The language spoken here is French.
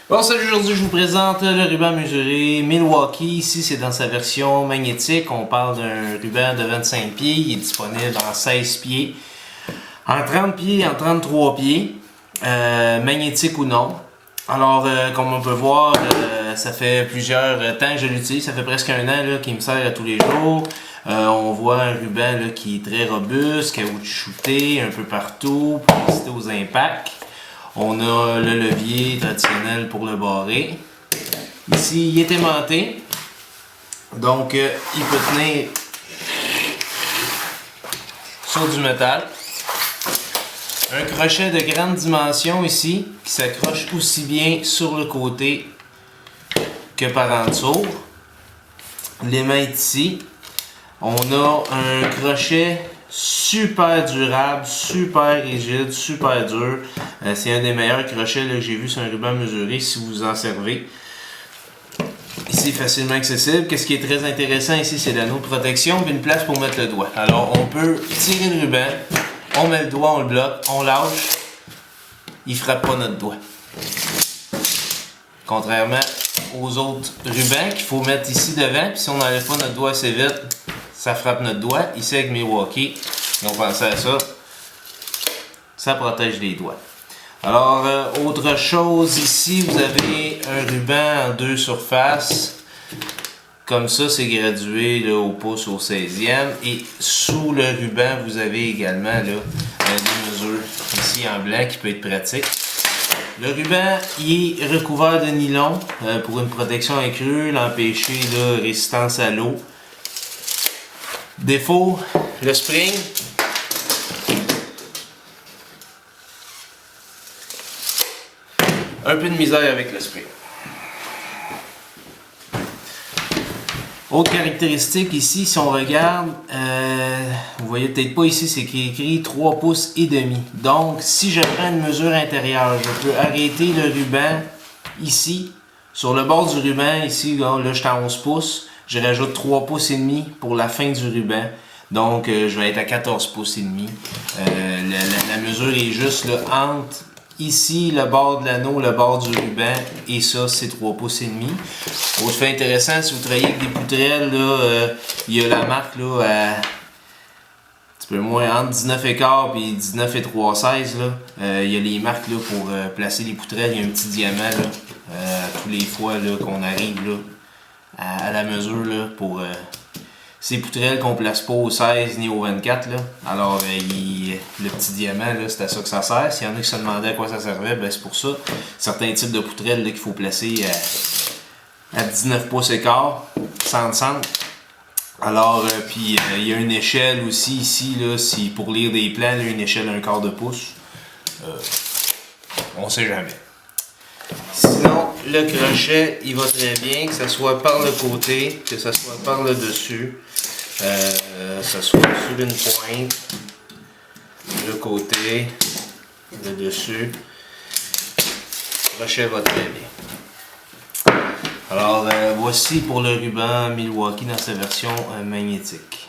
Bon, salut, aujourd'hui je vous présente le ruban mesuré Milwaukee. Ici c'est dans sa version magnétique. On parle d'un ruban de 25 pieds. Il est disponible en 16 pieds, en 30 pieds, en 33 pieds, magnétique ou non. Alors comme on peut voir, ça fait plusieurs temps que je l'utilise. Ça fait presque un an qu'il me sert à tous les jours. On voit un ruban là, qui est très robuste, caoutchouté un peu partout pour résister aux impacts. On a le levier traditionnel pour le barrer. Ici, il est aimanté. Donc, il peut tenir sur du métal. Un crochet de grande dimension ici, qui s'accroche aussi bien sur le côté que par en dessous. L'aimant est ici. On a un crochet super durable, super rigide, super dur. C'est un des meilleurs crochets là, que j'ai vu sur un ruban mesuré si vous en servez. Ici, facilement accessible. Qu'est-ce qui est très intéressant ici, c'est l'anneau de protection et une place pour mettre le doigt. Alors, on peut tirer le ruban, on met le doigt, on le bloque, on lâche, il ne frappe pas notre doigt. Contrairement aux autres rubans qu'il faut mettre ici devant, puis si on n'enlève pas notre doigt assez vite, ça frappe notre doigt. Ici avec Milwaukee, on pensait à ça, ça protège les doigts. Alors, autre chose ici, vous avez un ruban en deux surfaces. Comme ça, c'est gradué là, au pouce au 16e. Et sous le ruban, vous avez également là, des mesures ici en blanc qui peut être pratique. Le ruban il est recouvert de nylon pour une protection accrue, l'empêcher de résistance à l'eau. Défaut, le spring. Un peu de misère avec le spring. Autre caractéristique ici, si on regarde, vous voyez peut-être pas ici, c'est écrit 3 pouces et demi. Donc, si je prends une mesure intérieure, je peux arrêter le ruban ici. Sur le bord du ruban, ici, là je suis à 11 pouces. Je rajoute 3 pouces et demi pour la fin du ruban. Donc, je vais être à 14 pouces et demi. La mesure est juste là, entre ici, le bord de l'anneau, le bord du ruban, et ça, c'est 3 pouces et demi. Autre fait intéressant, si vous travaillez avec des poutrelles, là, il y a la marque là, à un petit peu moins entre 19 et quart et 19 et 3/16. Il y a les marques là, pour placer les poutrelles. Il y a un petit diamant là, tous les fois qu'on arrive là, à la mesure là, pour ces poutrelles qu'on place pas au 16 ni au 24. Là. Alors, le petit diamant, c'est à ça que ça sert. S'il y en a qui se demandaient à quoi ça servait, ben, c'est pour ça. Certains types de poutrelles qu'il faut placer à 19 pouces et quart, sans centre. Alors, puis il y a une échelle aussi ici, là, si pour lire des plans, là, une échelle d'un quart de pouce. On sait jamais. Sinon, le crochet, il va très bien, que ce soit par le côté, que ce soit par le dessus, que ce soit sur une pointe, le côté, le dessus. Le crochet va très bien. Alors, voici pour le ruban Milwaukee dans sa version magnétique.